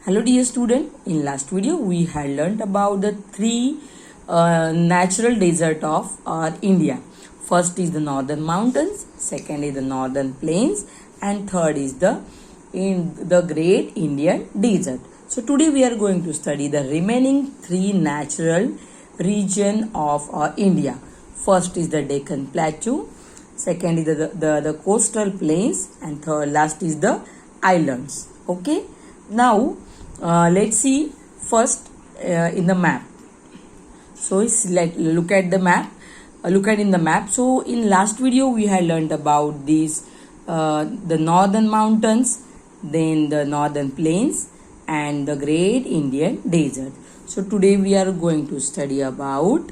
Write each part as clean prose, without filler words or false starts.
Hello dear student, in last video we had learnt about the three natural desert of our India. First is the northern mountains, second is the northern plains, and third is the great Indian desert. So today we are going to study the remaining three natural region of our India. First is the Deccan Plateau, second is the coastal plains, and third last is the islands. Okay, now let's see first in the map. So look at the map. Look at in the map. So in last video we had learned about these the northern mountains, then the northern plains, and the great Indian desert. So today we are going to study about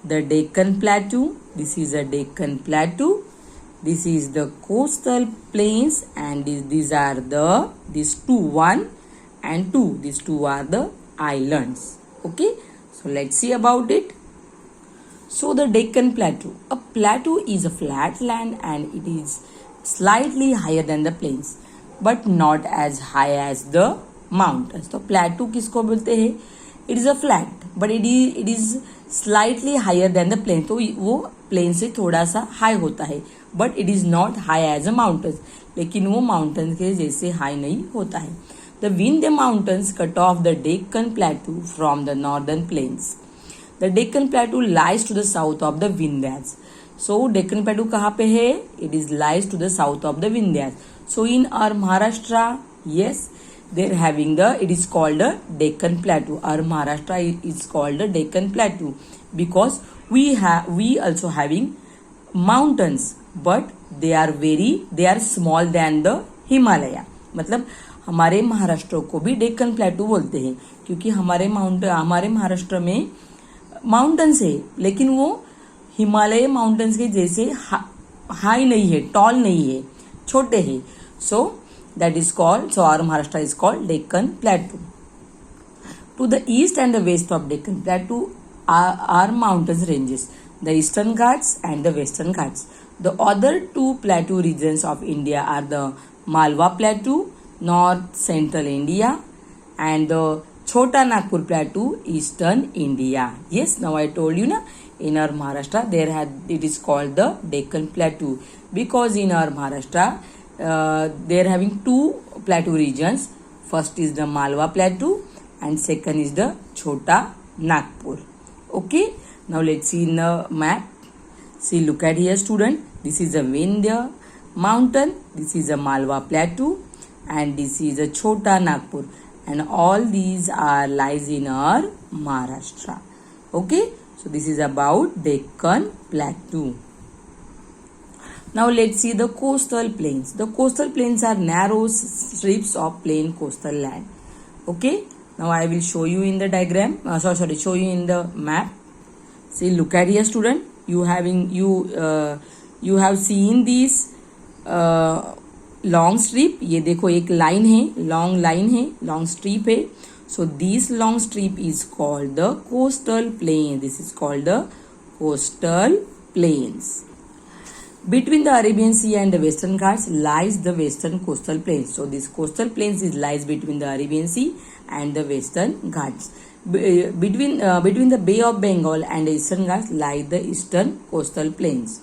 the Deccan Plateau. This is a Deccan Plateau. This is the coastal plains, and these are these two, 1 and 2. These two are the islands. Okay, so let's see about it. So the Deccan Plateau. A plateau is a flat land and it is slightly higher than the plains, but not as high as the mountains. तो plateau किसको बोलते हैं? It is a flat, but it is slightly higher than the plain. तो वो plain से थोड़ा सा high होता है, but it is not high as a mountains. लेकिन वो mountains के जैसे high नहीं होता है. The Vindhya Mountains cut off the Deccan Plateau from the northern plains. The Deccan Plateau lies to the south of the Vindhyas. So Deccan Plateau कहाँ पे है? It is lies to the south of the Vindhyas. So in our Maharashtra, yes, they're having it is called the Deccan Plateau. Our Maharashtra is called the Deccan Plateau because we also having mountains, but they are small than the Himalaya. मतलब हमारे महाराष्ट्र को भी डेक्कन प्लेटू बोलते हैं क्योंकि हमारे महाराष्ट्र में mountains है, लेकिन वो हिमालय माउंटेन्स के जैसे हाई नहीं है, टॉल नहीं है, छोटे हैं. So that is called, so our Maharashtra is called Deccan plateau. To the east and the west of Deccan plateau are mountains ranges, the Eastern Ghats and the Western Ghats. The other two plateau regions of India are the Malwa plateau, North Central India, and the Chota Nagpur Plateau, Eastern India. Yes, now I told you na, in our Maharashtra it is called the Deccan Plateau because in our Maharashtra they are having two plateau regions. First is the Malwa Plateau and second is the Chota Nagpur. Okay, now let's see in the map. See, look at here student. This is a Vindhya mountain, this is a Malwa Plateau, and this is a Chota Nagpur, and all these are lies in our Maharashtra. Okay, so this is about Deccan Plateau. Now let's see the coastal plains. The coastal plains are narrow strips of plain coastal land. Okay, now I will show you in the diagram. Show you in the map. See, look at here student. You have seen these long strip. ये देखो एक line है, long line है, long strip है. So this long strip is called the coastal plain. This is called the coastal planes. Between the Arabian Sea and the Western Ghats lies the Western Coastal Plains. So this coastal plains lies between the Arabian Sea and the Western Ghats. Between the Bay of Bengal and the Eastern Ghats lie the Eastern Coastal Plains.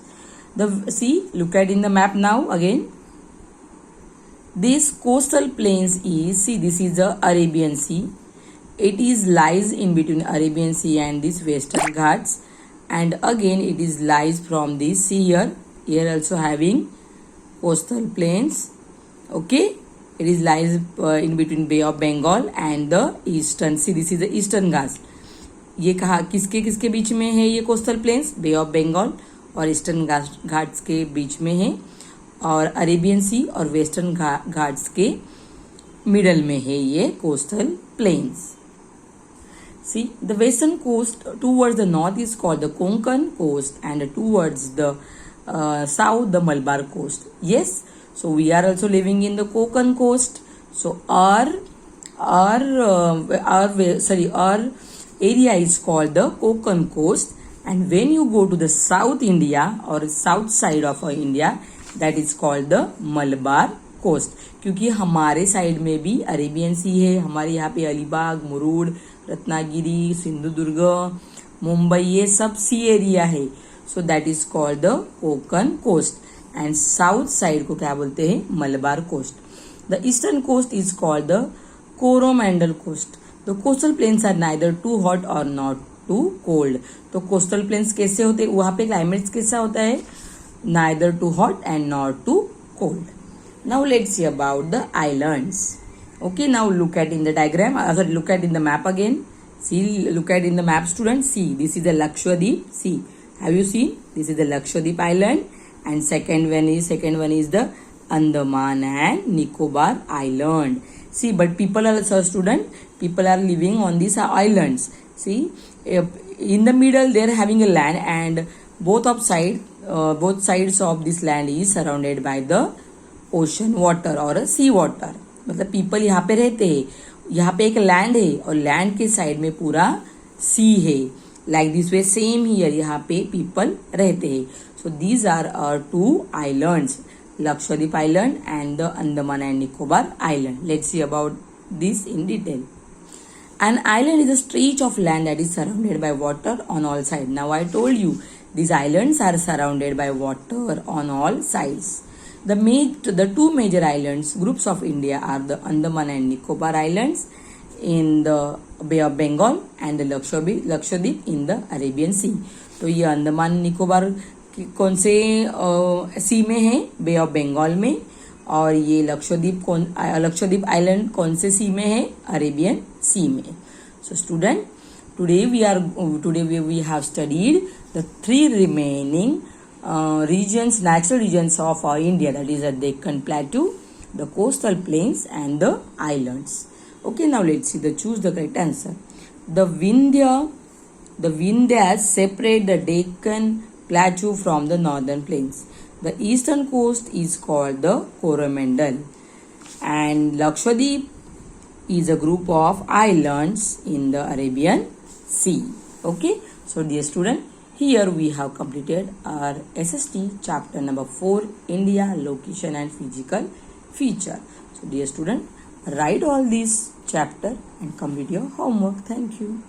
Look at in the map now again. This coastal plains this is the Arabian Sea. It lies in between Arabian Sea and this Western Ghats, and again it lies from this sea here. Here also having coastal plains. Okay, it lies in between Bay of Bengal and the Eastern Sea. This is the Eastern Ghats. ये कहा किसके बीच में है ये coastal plains? Bay of Bengal और Eastern Ghats के बीच में है, और अरेबियन सी और वेस्टर्न घाट्स के मिडल में है ये coastal plains. See, the western coast towards the north is called the Konkan coast and towards the south the Malabar coast. Yes, so we are also living in the Konkan coast. So our area is called the Konkan coast, and when you go to the South India or south side of India, that is called the Malabar coast, क्योंकि हमारे side में भी Arabian सी है. हमारे यहाँ पे अलीबाग, मुरुड, रत्नागिरी, सिंधुदुर्ग, मुंबई, ये सब सी एरिया है. So that is called the Konkan coast. And south side को क्या बोलते हैं? Malabar coast. The eastern coast is called the Coromandel coast. The coastal plains are neither too hot or not too cold. तो कोस्टल प्लेन्स कैसे होते हैं? वहां पे क्लाइमेट कैसा होता है? Neither too hot and not too cold. Now let's see about the islands. Okay, now look at in the diagram. Look at in the map again. See, look at in the map, students. See, this is the Lakshadweep. See, have you seen? This is the Lakshadweep island, and second one is the Andaman and Nicobar island. See, but people are, so student, people are living on these islands. See, in the middle they are having a land, and both sides of this land is surrounded by the ocean water or sea water. मतलब people यहाँ पे रहते हैं. यहाँ पे एक land है और लैंड के साइड में पूरा सी है. Like this way same here, यहाँ पे पीपल रहते हैं. So these are our two islands, Lakshadweep island and the Andaman and Nicobar island. Let's see about this in detail. An island is a stretch of land that is surrounded by water on all sides. Now I told you these islands are surrounded by water on all sides. The two major islands groups of India are the Andaman and Nicobar Islands in the Bay of Bengal and the Lakshadweep in the Arabian Sea. तो ये अंडमान निकोबार कौन से सी में है? बे of Bengal में. और ये Lakshadweep island कौन से सी में है? अरेबियन सी में. So student, today we have studied the three remaining natural regions of our India, that is the Deccan Plateau, the coastal plains and the islands. Okay, now let's see choose the correct answer. The Vindhyas separate the Deccan Plateau from the northern plains. The eastern coast is called the Coromandel, and Lakshadweep is a group of islands in the Arabian Sea. Okay, so dear student, here we have completed our SST chapter number 4, India, location and physical feature. So dear student, write all these chapter and complete your homework. Thank you.